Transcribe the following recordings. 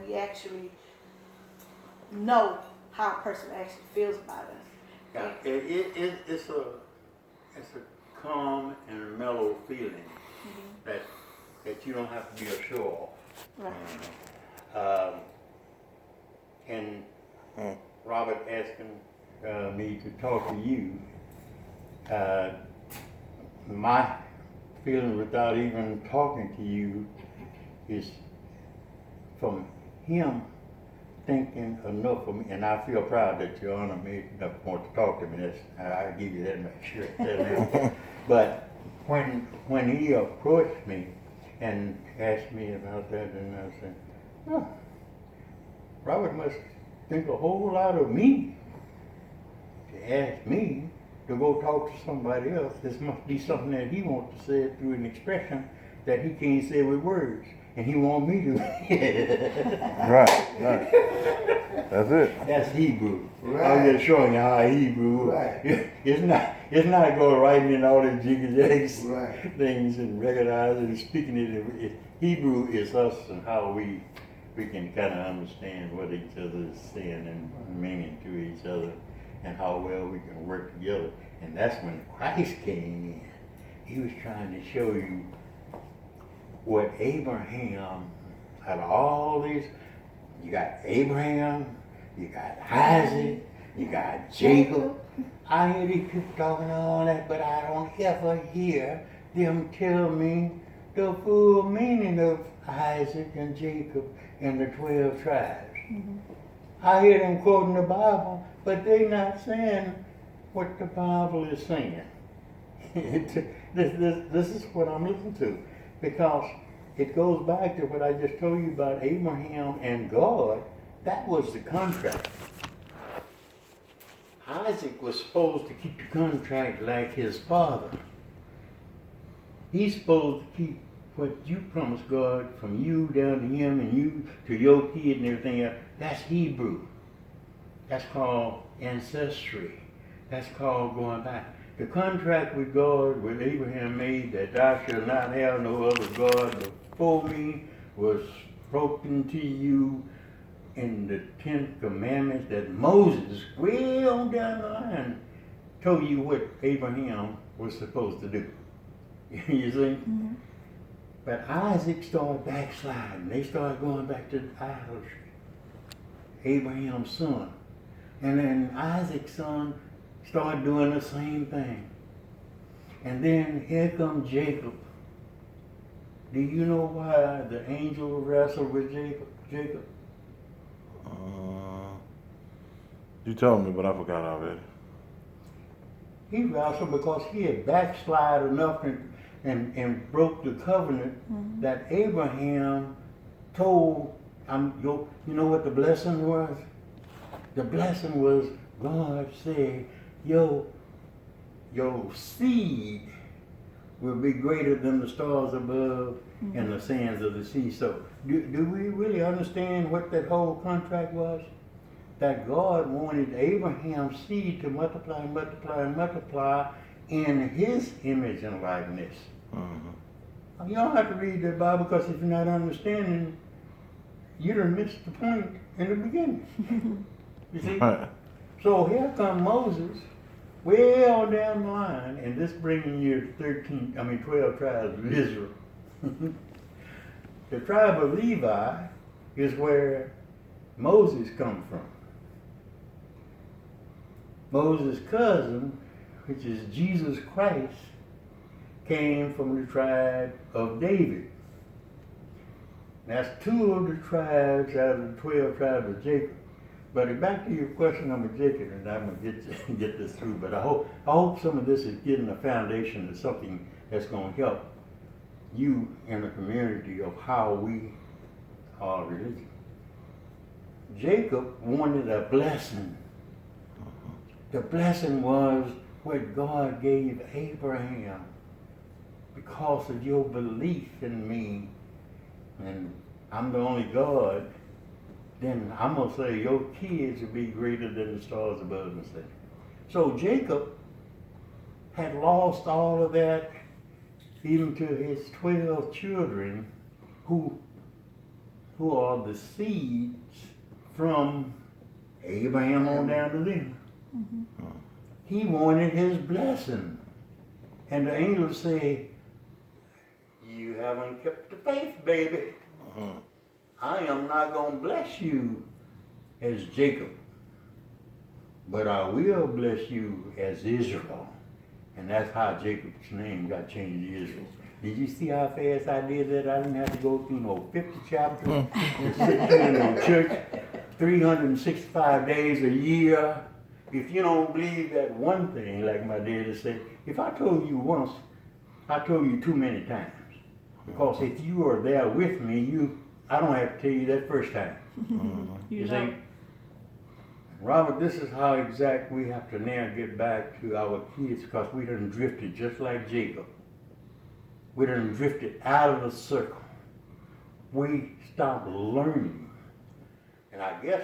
we actually know how a person actually feels about us. Yeah, it's a calm and a mellow feeling that you don't have to be a show off. Right. And Robert asking me to talk to you, my feeling without even talking to you is from him thinking enough of me, and I feel proud that Your Honor made enough want to talk to me. I give you that much sure. But when he approached me and asked me about that, and I said, oh, Robert must think a whole lot of me to ask me to go talk to somebody else. This must be something that he wants to say it through an expression that he can't say with words. And he want me to. Right. That's it. That's Hebrew. Right. I'm just showing you how Hebrew. Right. It's not going writing in all the jiggy jags Right. things and recognizing and speaking it. Hebrew is us and how we can kind of understand what each other is saying and meaning to each other, and how well we can work together. And that's when Christ came in. He was trying to show you what Abraham, out of all these, you got Abraham, you got Isaac, you got Jacob. I hear these people talking all that, but I don't ever hear them tell me the full meaning of Isaac and Jacob and the 12 tribes. I hear them quoting the Bible, but they're not saying what the Bible is saying. This is what I'm listening to, because it goes back to what I just told you about Abraham and God. That was the contract. Isaac was supposed to keep the contract like his father. He's supposed to keep what you promised God from you down to him and you to your kid and everything else. That's Hebrew. That's called ancestry. That's called going back. The contract with God, with Abraham made, that thou shalt not have no other God before me, was spoken to you in the 10th commandments that Moses, way on down the line, told you what Abraham was supposed to do. You see? But Isaac started backsliding. They started going back to idolatry. Abraham's son. And then Isaac's son started doing the same thing. And then here comes Jacob. Do you know why the angel wrestled with Jacob? You told me, but I forgot already. He wrestled because he had backslid enough and broke the covenant that Abraham told. You know what the blessing was? The blessing was God said, your seed will be greater than the stars above and the sands of the sea. So do we really understand what that whole contract was? That God wanted Abraham's seed to multiply and multiply and multiply in his image and likeness. You don't have to read the Bible, because if you're not understanding, you done missed the point in the beginning. You see? So here come Moses, way on down the line, and this bringing you 12 tribes of Israel. The tribe of Levi is where Moses come from. Moses' cousin, which is Jesus Christ, came from the tribe of David. That's 2 of the tribes out of the 12 tribes of Jacob. But back to your question on Jacob, and I'm going to get this through, but I hope some of this is getting a foundation of something that's going to help you in the community of how we are religious. Jacob wanted a blessing. The blessing was what God gave Abraham. Because of your belief in me, and I'm the only God, then I'm going to say your kids will be greater than the stars above the sea. So Jacob had lost all of that, even to his 12 children, who who are the seeds from Abraham on down to them. He wanted his blessing. And the angel said, you haven't kept the faith, baby. I am not going to bless you as Jacob, but I will bless you as Israel. And that's how Jacob's name got changed to Israel. Did you see how fast I did that? I didn't have to go through no 50 chapters to sit here in the church 365 days a year. If you don't believe that one thing, like my daddy said, if I told you once, I told you too many times. Because if you are there with me, I don't have to tell you that first time. You see? Robert, this is how exact we have to now get back to our kids, because we done drifted just like Jacob. We done drifted out of the circle. We stopped learning. And I guess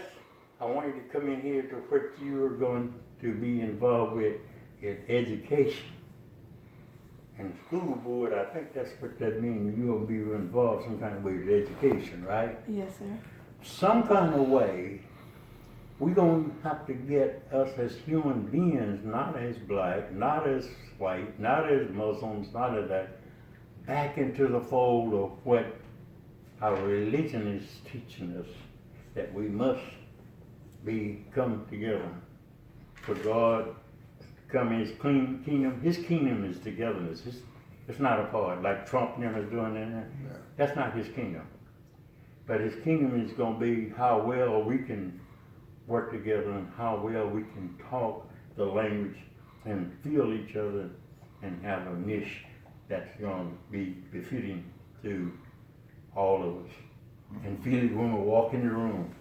I wanted to come in here to what you are going to be involved with in education. And school board, I think that's what that means. You're going to be involved some kind of way with education, right? Yes, sir. Some kind of way, we're going to have to get us as human beings, not as black, not as white, not as Muslims, not as that, back into the fold of what our religion is teaching us, that we must come together for God to come in His kingdom. His kingdom is togetherness. It's not apart, like Trump is doing in there. Yeah. That's not His kingdom. But His kingdom is going to be how well we can work together and how well we can talk the language and feel each other and have a niche that's going to be befitting to all of us. And feel it when we walk in the room.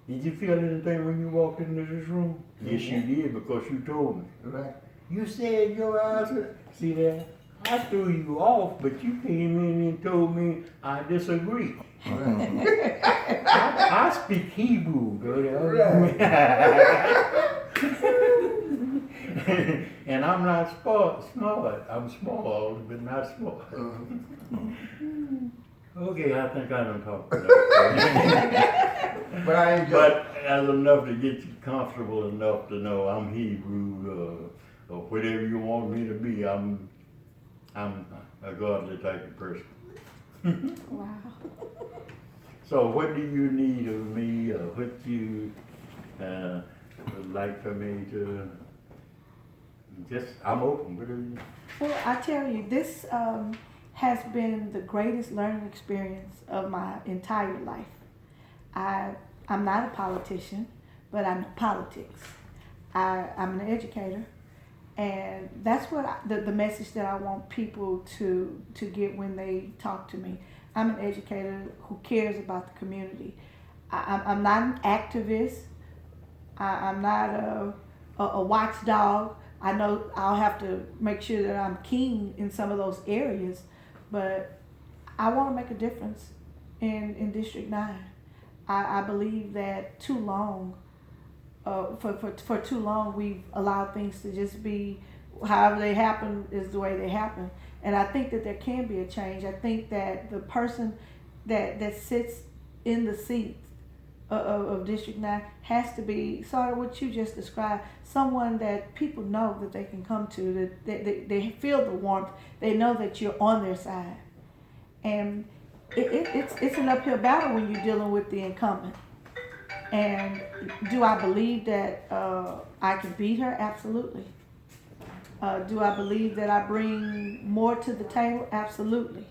Did you feel anything when you walked into this room? Yes, you did, because you told me. Right. You said your eyes are, see that? I threw you off, but you came in and told me I disagree. Right. I speak Hebrew, girl. Right. And I'm not smart. I'm small, but not smart. Okay, I think I done talked enough. But I enjoy. But that's enough to get you comfortable enough to know I'm Hebrew, or whatever you want me to be. I'm a godly type of person. Wow. So what do you need of me, or what you would like for me to, I'm open, whatever you. Well, I tell you, this has been the greatest learning experience of my entire life. I'm not a politician, but I know politics. I'm an educator, and that's what the message that I want people to get when they talk to me. I'm an educator who cares about the community. I'm not an activist. I'm not a watchdog. I know I'll have to make sure that I'm keen in some of those areas, but I want to make a difference in District 9. I believe that too long, for too long, we've allowed things to just be however they happen is the way they happen. And I think that there can be a change. I think that the person that sits in the seat of District 9 has to be sort of what you just described, someone that people know that they can come to, that they feel the warmth, they know that you're on their side. And it's an uphill battle when you're dealing with the incumbent. And do I believe that I can beat her? Absolutely. Do I believe that I bring more to the table? Absolutely.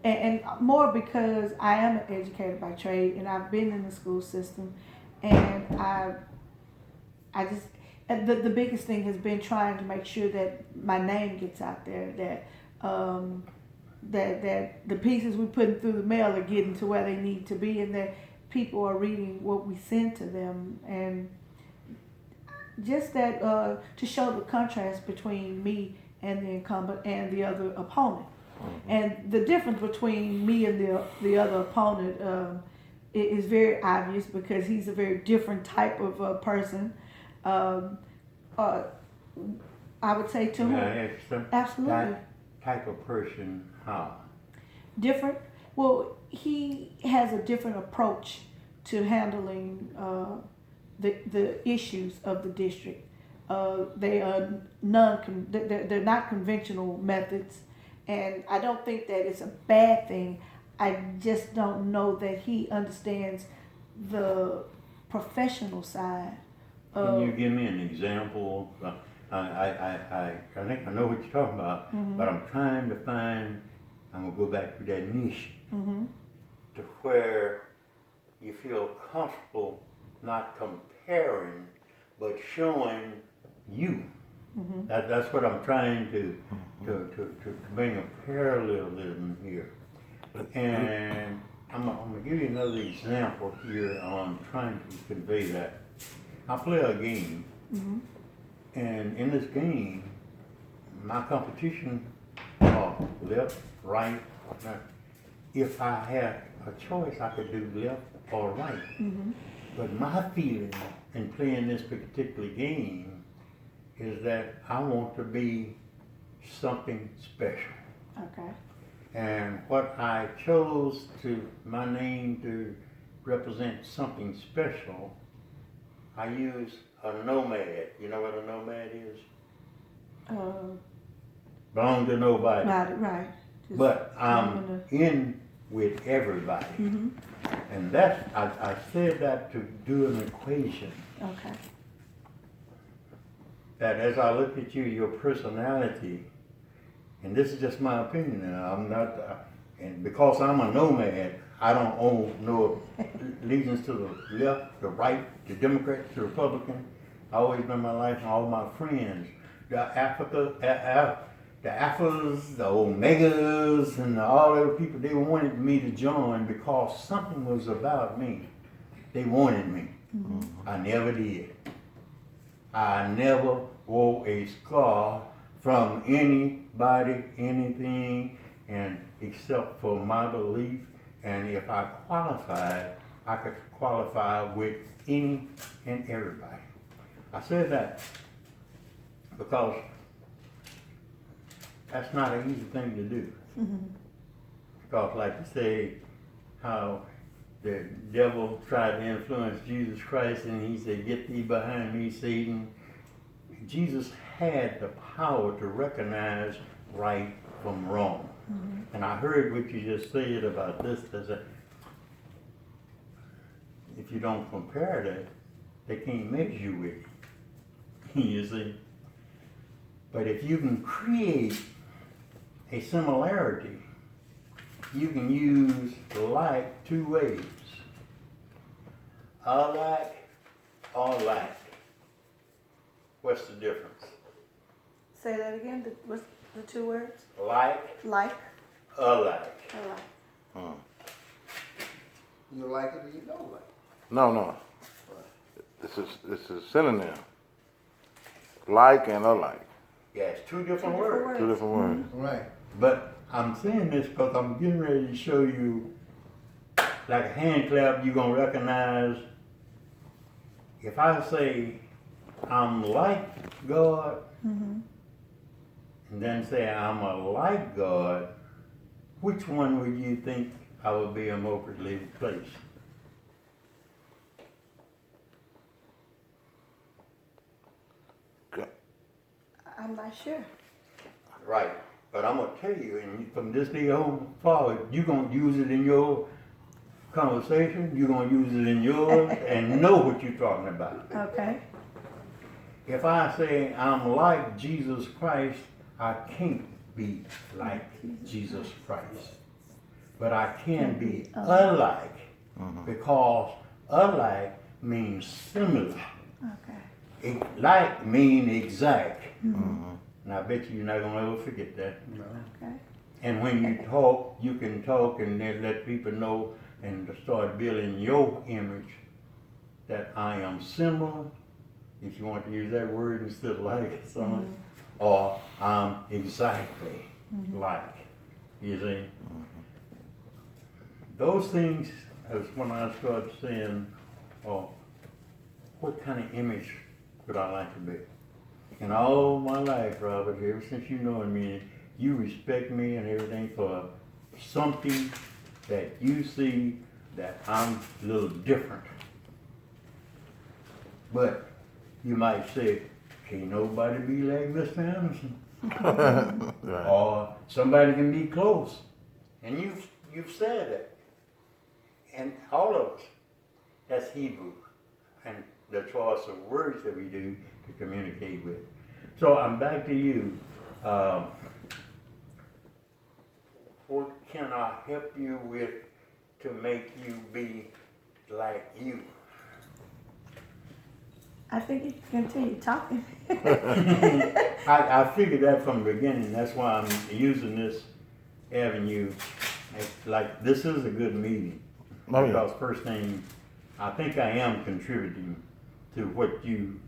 And more because I am an educator by trade, and I've been in the school system, and I just the biggest thing has been trying to make sure that my name gets out there, that the pieces we put through the mail are getting to where they need to be, and that people are reading what we send to them, and just that to show the contrast between me and the incumbent and the other opponent. And the difference between me and the other opponent is very obvious, because he's a very different type of person. I would say to him, absolutely. That type of person, how? Different. Well, he has a different approach to handling the issues of the district. They are they're not conventional methods, and I don't think that it's a bad thing. I just don't know that he understands the professional side Can you of. give me an example? I think I know what you're talking about, but I'm trying to find, I'm gonna go back to that niche Mm-hmm. to where you feel comfortable not comparing, but showing you. Mm-hmm. That's what I'm trying to bring a parallelism here. And I'm gonna give you another example here on trying to convey that. I play a game, Mm-hmm. and in this game, my competition are left, right. Now, if I had a choice, I could do left or right. Mm-hmm. But my feeling in playing this particular game is that I want to be something special. Okay. And what I chose to, my name to represent something special, I use a nomad. You know what a nomad is? Belong to nobody. Right. Just But I'm roaming in with everybody. Mm-hmm. And that's, I said that to do an equation. Okay. That as I look at you, your personality, and this is just my opinion, and I'm not, and because I'm a nomad, I don't own no allegiance to the left, the right, the Democrat, the Republican. I always been my life and all my friends, the the Alphas, the Omegas, and all those people, they wanted me to join because something was about me. They wanted me. Mm-hmm. I never did. I never wore a scar from anybody, anything, and except for my belief. And if I qualified, I could qualify with any and everybody. I said that because that's not an easy thing to do. Mm-hmm. Because like you say, how the devil tried to influence Jesus Christ and he said, "Get thee behind me, Satan." Jesus had the power to recognize right from wrong. Mm-hmm. And I heard what you just said about this, that if you don't compare that, they can't measure you with it. You see? But if you can create a similarity, you can use like two ways. Alike or like. What's the difference? Say that again. What's the two words? Like, Like. alike. Alike. You like it or you don't like it. No. This is synonym. Like and alike. Yeah, it's two different Two different words. words. Two different words. Right. But I'm saying this because I'm getting ready to show you, like a hand clap, you're going to recognize. If I say, I'm like God, Mm-hmm. and then say I'm a like God, which one would you think I would be appropriately placed? I'm not sure. Right. But I'm going to tell you, and from this day on forward, you're going to use it in your conversation, you're going to use it in yours, and know what you're talking about. Okay. If I say I'm like Jesus Christ, I can't be like Jesus Christ. But I can be alike, because alike means similar. Okay. Like mean exact. Mm-hmm. And I bet you're not going to ever forget that. No. Okay. And when you talk, you can talk and then let people know and start building your image that I am similar, if you want to use that word instead of like someone, or I'm exactly like. You see? Those things is when I start saying, oh, what kind of image would I like to be? And all my life, Robert, ever since you knowing me, you respect me and everything for something that you see that I'm a little different. But you might say, can't nobody be like Mr. Anderson. Right. Or somebody can be close. And you've said that. And all of us, that's Hebrew. And the choice of words that we do to communicate with. So I'm back to you. What can I help you with to make you be like you? I think you can continue talking. I figured that from the beginning. That's why I'm using this avenue. Like, this is a good meeting. Oh, yeah. Because first thing, I think I am contributing to what you,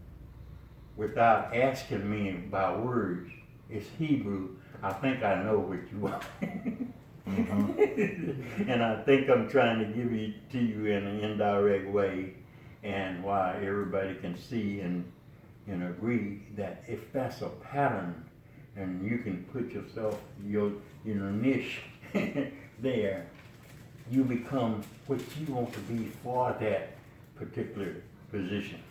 without asking me by words, it's Hebrew. I think I know what you want. And I think I'm trying to give it to you in an indirect way, and why everybody can see and agree that if that's a pattern, and you can put yourself, your niche there, you become what you want to be for that particular position.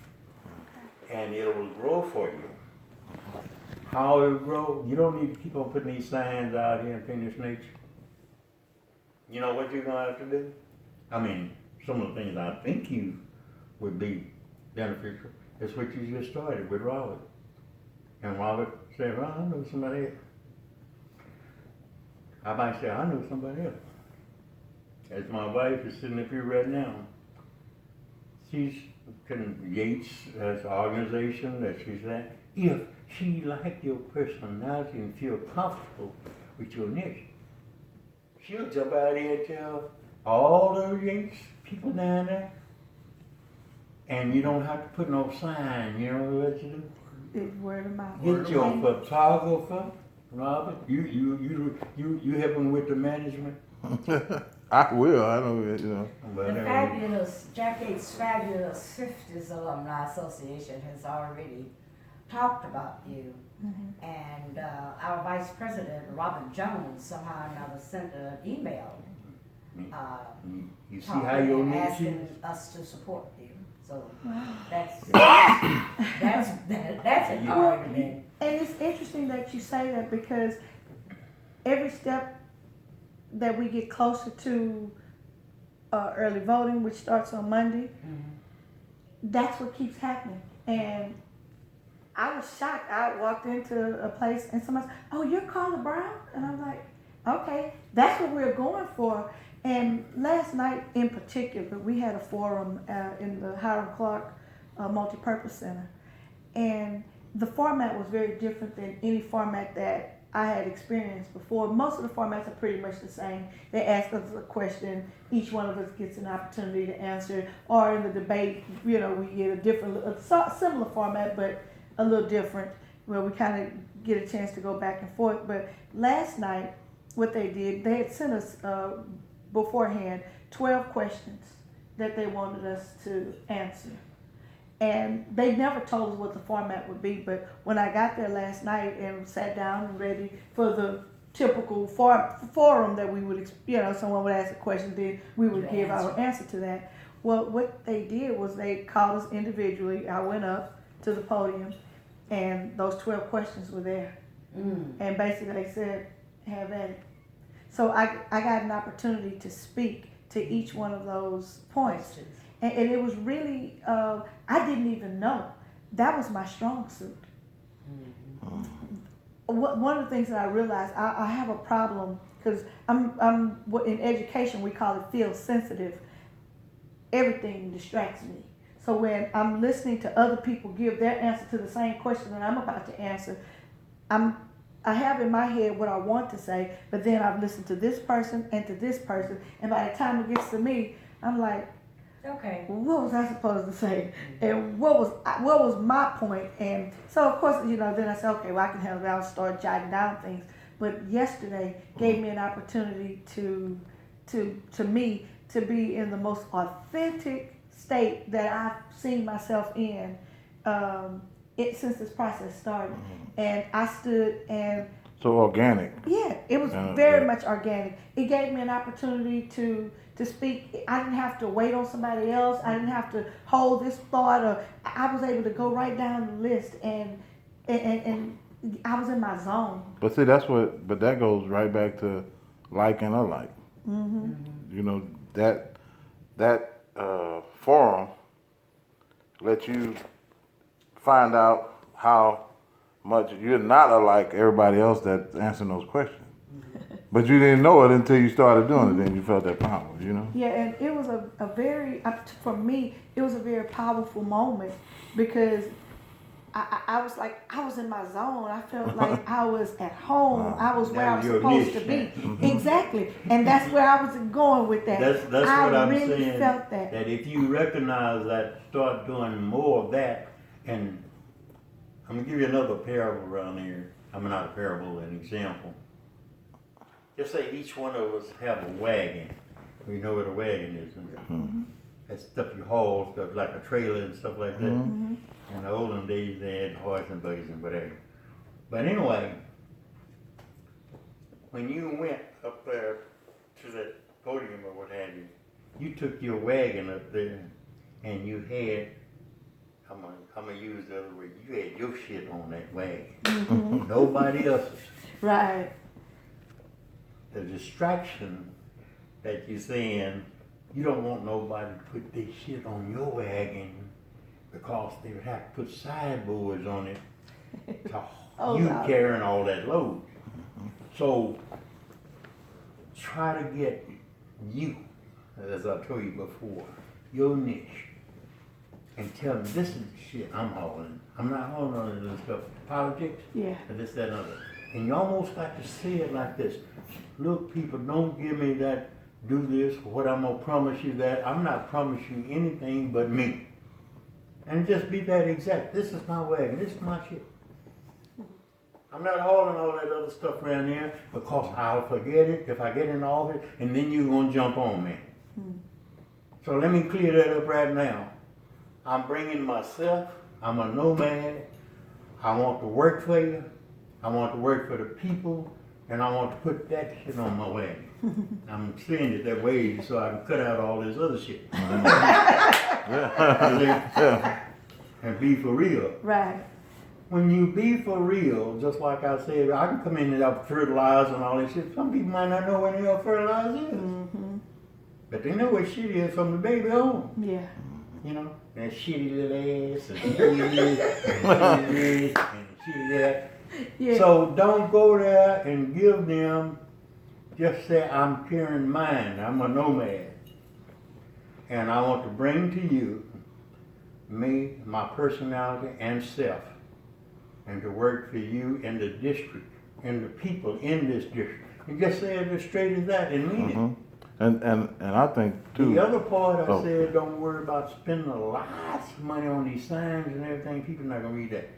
And it will grow for you. How it will grow, you don't need to keep on putting these signs out here in Phoenix Nature. You know what you're gonna have to do? I mean, some of the things I think you would be beneficial is what you just started with Robert. And Robert said, well, I know somebody else. I might say, I know somebody else. As my wife is sitting up here right now, she's Yates as an organization that she's at. If she like your personality and feel comfortable with your niche, she'll jump out here and tell all the Yates people down there. And you don't have to put no sign, you know what you do? It's word of mouth. Get your photographer, Robert. You helping with the management? I will. I don't. You know. Well, The fabulous, Jack Yates' fabulous 50s Alumni Association has already talked about you. Mm-hmm. And our Vice President, Robin Jones, somehow or another sent an email you see how your niche is? asking us to support you. So Wow. that's an argument. And it's interesting that you say that, because every step that we get closer to early voting, which starts on Monday, that's what keeps happening. And I was shocked. I walked into a place and somebody said, oh, you're Carla Brown? And I'm like, okay, that's what we're going for. And last night in particular, we had a forum in the Hiram Clark Multipurpose Center. And the format was very different than any format that I had experienced before. Most of the formats are pretty much the same. They ask us a question, each one of us gets an opportunity to answer, or in the debate, you know, we get a different, similar format, but a little different, where we kind of get a chance to go back and forth. But last night, what they did, they had sent us beforehand 12 questions that they wanted us to answer. And they never told us what the format would be, but when I got there last night and sat down and ready for the typical forum that we would, you know, someone would ask a question, then we would give our answer to that. Well, what they did was they called us individually. I went up to the podium, and those 12 questions were there. And basically they said, have at it. So I got an opportunity to speak to each one of those points. And it was really, I didn't even know. That was my strong suit. One of the things that I realized, I have a problem, because I'm in education, we call it field sensitive. Everything distracts me. So when I'm listening to other people give their answer to the same question that I'm about to answer, I have in my head what I want to say, but then I've listened to this person and to this person, and by the time it gets to me, I'm like, Okay. what was I supposed to say? And what was my point? And so, of course, you know, then I said, okay, well, I can handle that. I'll start jotting down things. But yesterday gave me an opportunity to me to be in the most authentic state that I've seen myself in since this process started. And I stood and So organic. Yeah, it was Yeah, very yeah. much organic. It gave me an opportunity to speak. I didn't have to wait on somebody else. I didn't have to hold this thought, or I was able to go right down the list, and I was in my zone. But see, but that goes right back to like and unlike. You know, that forum let you find out how much you're not alike everybody else that's answering those questions. But you didn't know it until you started doing it. Then you felt that power, you know? Yeah, and it was a very, for me, it was a very powerful moment because I was like, I was in my zone. I felt like I was at home. I was where I was That was supposed your to be. niche. Exactly. And that's where I was going with that. That's what I I'm really saying. felt that. That if you recognize that, start doing more of that. And I'm gonna give you another parable around here. I mean, not a parable, an example. Just say each one of us have a wagon. We know what a wagon is. That stuff you haul, stuff like a trailer and stuff like that. In the olden days, they had horse and buggies and whatever. But anyway, when you went up there to that podium or what have you, you took your wagon up there and you had, I'm gonna use the other word, you had your shit on that wagon. Nobody else's. Right. The distraction that you're saying, you don't want nobody to put their shit on your wagon because they would have to put sideboards on it to you wow. carrying all that load. So try to get you, as I told you before, your niche, and tell them this is the shit I'm hauling. I'm not hauling on this stuff. Politics, Yeah. and this, that, and other. And you almost got to say it like this. Look, people, don't give me that, do this, what I'm gonna promise you that. I'm not promising you anything but me. And just be that exact. This is my wagon, this is my shit. I'm not hauling all that other stuff around there because I'll forget it if I get in all of it, and then you're gonna jump on me. So let me clear that up right now. I'm bringing myself, I'm a nomad, I want to work for you, I want to work for the people, and I want to put that shit on my wagon. I'm saying it that way so I can cut out all this other shit. And be for real. Right. When you be for real, just like I said, I can come in and help fertilize and all that shit. Some people might not know what the hell fertilizer is. But they know what shit is from the baby on. Yeah. You know, that shitty little ass and shitty this and shitty that. Yeah. So don't go there and give them, just say, I'm carrying mine, I'm a nomad. And I want to bring to you me, my personality and self, and to work for you in the district, and the people in this district. And just say it as straight as that and mean it. And I think too. The other part I said, don't worry about spending lots of money on these signs and everything. People not gonna read that.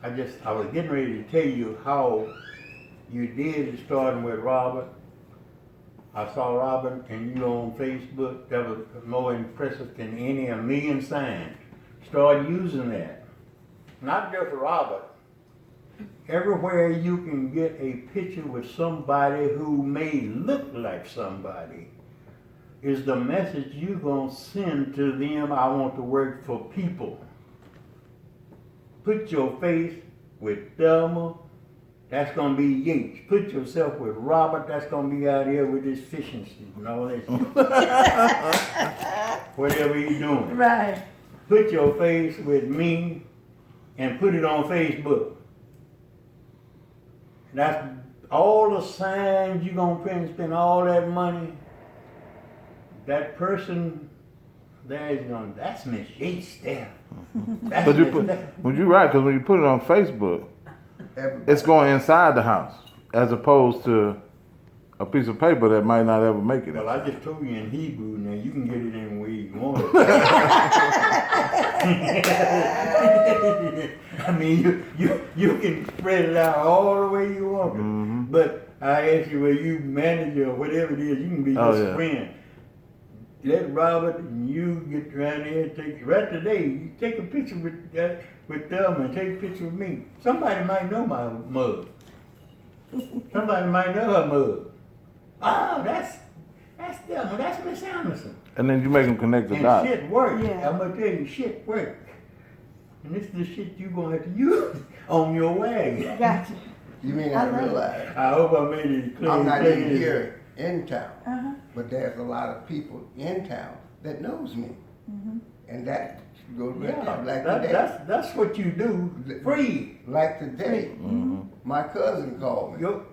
I was getting ready to tell you how you did it, starting with Robert. I saw Robert and you on Facebook. That was more impressive than any a million signs. Start using that. Not just Robert. Everywhere you can get a picture with somebody who may look like somebody is the message you're going to send to them. I want to work for people. Put your face with Thelma, that's going to be Yates. Put yourself with Robert, that's going to be out here with his fishing suit and all that shit. Whatever you're doing. Right. Put your face with me and put it on Facebook. That's all the signs you're going to print and spend all that money. That person there is going, that's Miss Yates there. That's But Miss you're right, because when you put it on Facebook, Everybody. it's going inside the house as opposed to a piece of paper that might not ever make it. Well, I just told you in Hebrew, now you can get it any way you want it. I mean, you can spread it out all the way you want it. But I ask you, where you manager or whatever it is, you can be his friend. Let Robert and you get around there and take, right today, you take a picture with Thelma and take a picture with me. Somebody might know my mug. Somebody might know her mug. Oh, that's Thelma, that's Miss Anderson. And then you make them connect the And dots. shit work. Yeah. I'm gonna tell you, shit work. And this is the shit you gonna have to use on your wagon. Gotcha. You may I not love it. realize, I hope I made it clear. I'm not even here in town, Uh-huh. but there's a lot of people in town that knows me. And that goes right Yeah, there. Like today, that's what you do. Free. like today, Mm-hmm. my cousin called me Yo,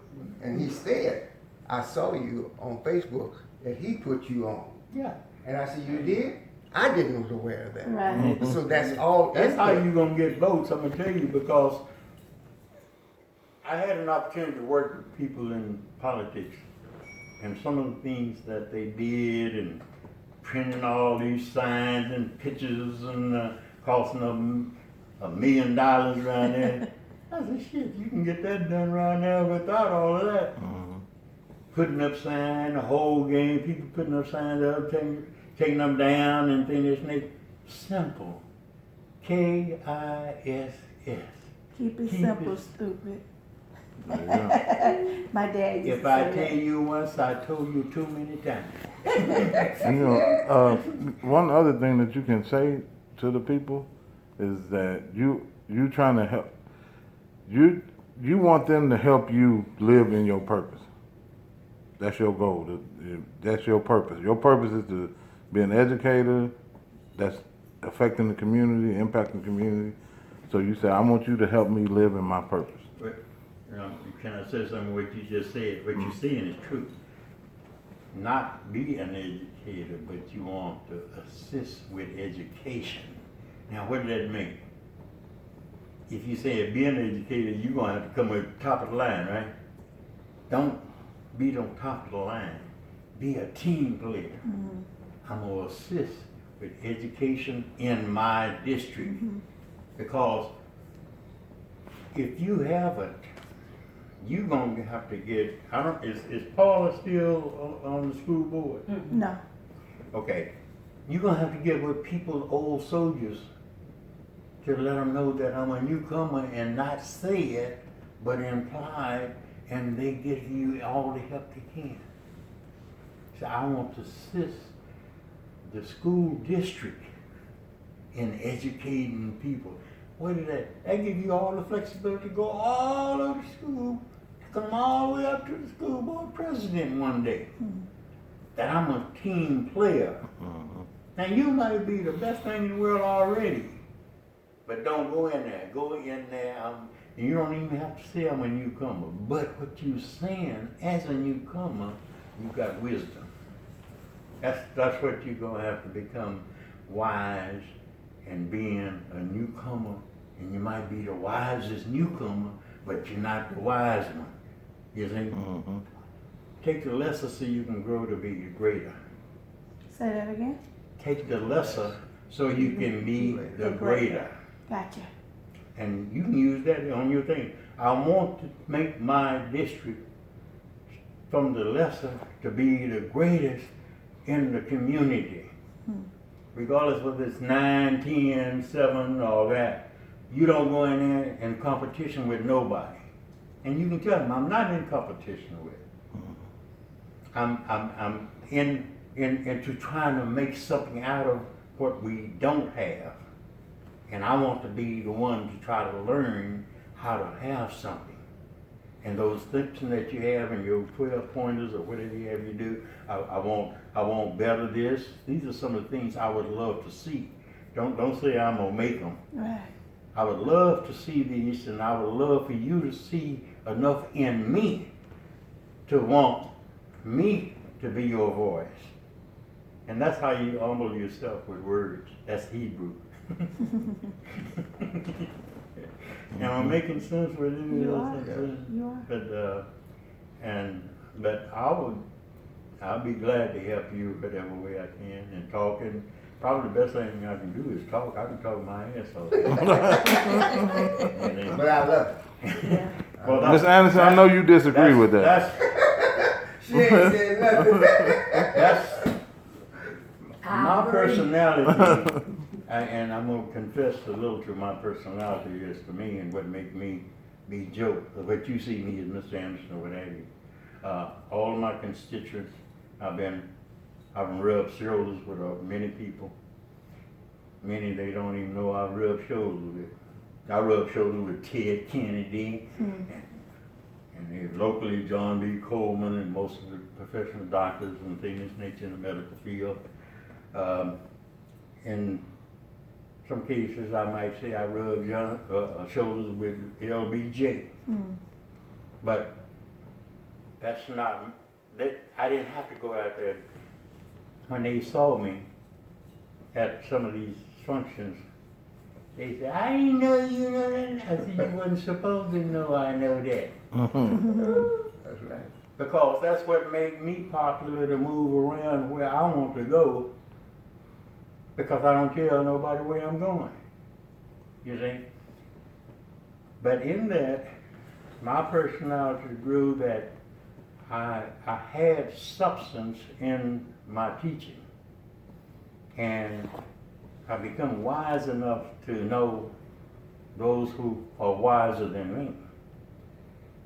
and he said, I saw you on Facebook that he put you on. yeah. And I said, you did? I didn't was aware of that. Right. So that's all. That's how input. you gonna get votes, I'm gonna tell you, because I had an opportunity to work with people in politics, and some of the things that they did, and printing all these signs and pictures, and costing them $1 million around there. I said, shit, you can get that done right now without all of that. Putting up signs, the whole game, people putting up signs up, taking them down, and things, and they simple. KISS. Keep it Keep simple, it- stupid. Yeah. My dad used If to I say tell that. you once, I told you too many times. You know, one other thing that you can say to the people is that you trying to help. You want them to help you live in your purpose. That's your goal. That's your purpose. Your purpose is to be an educator that's affecting the community, impacting the community. So you say, I want you to help me live in my purpose. But, can I say something what you just said? What you're saying is true. Not be an educator, but you want to assist with education. Now, what does that mean? If you say be an educator, you're going to have to come at the top of the line, right? Don't be on top of the line. Be a team player. I'm going to assist with education in my district. Because if you haven't, you're going to have to get, is Paula still on the school board? No. Okay. You're going to have to get with people, old soldiers, to let them know that I'm a newcomer and not say it, but imply it, and they give you all the help they can. So I want to assist the school district in educating people. What is that? That give you all the flexibility to go all over the school, to come all the way up to the school board president one day. That I'm a team player. Now you might be the best thing in the world already, but don't go in there. Go in there, and you don't even have to say I'm a newcomer. But what you're saying as a newcomer, you got wisdom. That's what you're gonna have to become wise and being a newcomer. And you might be the wisest newcomer, but you're not the wise one. You see? Take the lesser so you can grow to be the greater. Say that again. Take the lesser so you can be the greater. Gotcha. And you can use that on your thing. I want to make my district from the lesser to be the greatest in the community. Regardless whether it's 9, 10, 7, all that. You don't go in there in competition with nobody. And you can tell them, I'm not in competition with. I'm into trying to make something out of what we don't have. And I want to be the one to try to learn how to have something. And those tips that you have and your 12 pointers or whatever you have you do, I want better this. These are some of the things I would love to see. Don't say I'm gonna make them. Right. I would love to see these, and I would love for you to see enough in me to want me to be your voice. And that's how you humble yourself with words. That's Hebrew. Am I making sense with you? You are. You are. But I'll be glad to help you whatever way I can and talk. And probably the best thing I can do is talk. I can talk my ass off. But I love it. Yeah. Well, Miss Anderson, I know you disagree with that. She ain't said nothing. That's I my agree. personality. And I'm going to confess a little to my personality is to me and what make me be joke, but you see me as Mr. Anderson or what have you. All of my constituents, I've rubbed shoulders with many people. Many they don't even know I rubbed shoulders with. I rubbed shoulders with Ted Kennedy, and locally John B. Coleman, and most of the professional doctors and things of this nature in the medical field. In some cases, I might say I rubbed shoulders with LBJ. But that's not, I didn't have to go out there. When they saw me at some of these functions, they said, I didn't know you know that. I said, you wasn't supposed to know I know that. That's right. Because that's what made me popular to move around where I want to go, because I don't tell nobody where I'm going. You see? But in that, my personality grew that I had substance in my teaching. And I become wise enough to know those who are wiser than me.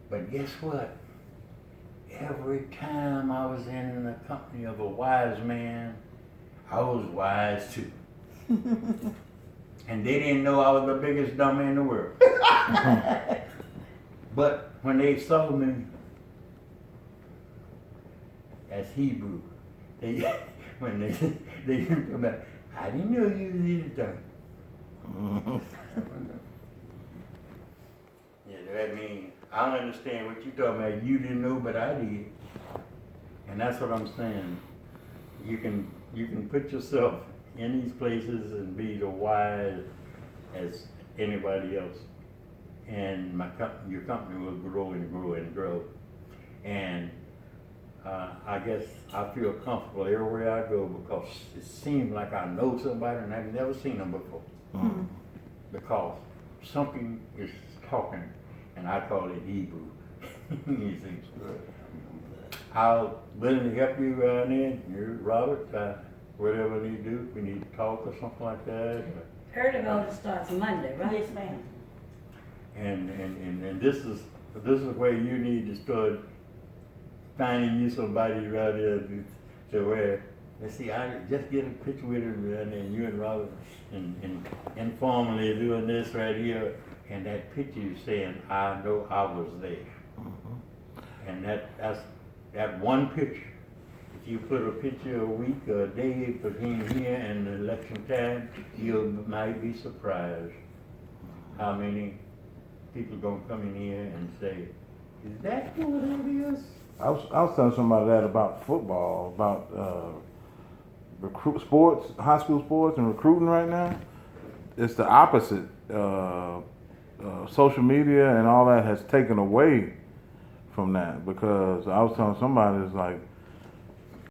But guess what? Every time I was in the company of a wise man, I was wise too. And they didn't know I was the biggest dummy in the world. But when they saw me as Hebrew, when they come back, I didn't know you was either dummy. Yeah, that means I don't understand what you're talking about. You didn't know, but I did. And that's what I'm saying. You can put yourself in these places and be the wise as anybody else. And your company will grow and grow and grow. And I guess I feel comfortable everywhere I go because it seems like I know somebody and I've never seen them before. Because something is talking, and I call it Hebrew. You see. I'll willing to help you around there, Robert, whatever we need to do. We need to talk or something like that. Early voting starts Monday, right? Yes, ma'am. And this is where you need to start finding you somebody around there to where, let's see, I just get a picture with him around there, and you and Robert, and informally doing this right here, and that picture you saying, I know I was there. And that's that one picture. If you put a picture a week or a day between here and the election time, you might be surprised how many people gonna come in here and say, is that what it is? I was telling somebody that about football, about sports, high school sports, and recruiting right now. It's the opposite. Social media and all that has taken away from that, because I was telling somebody, it's like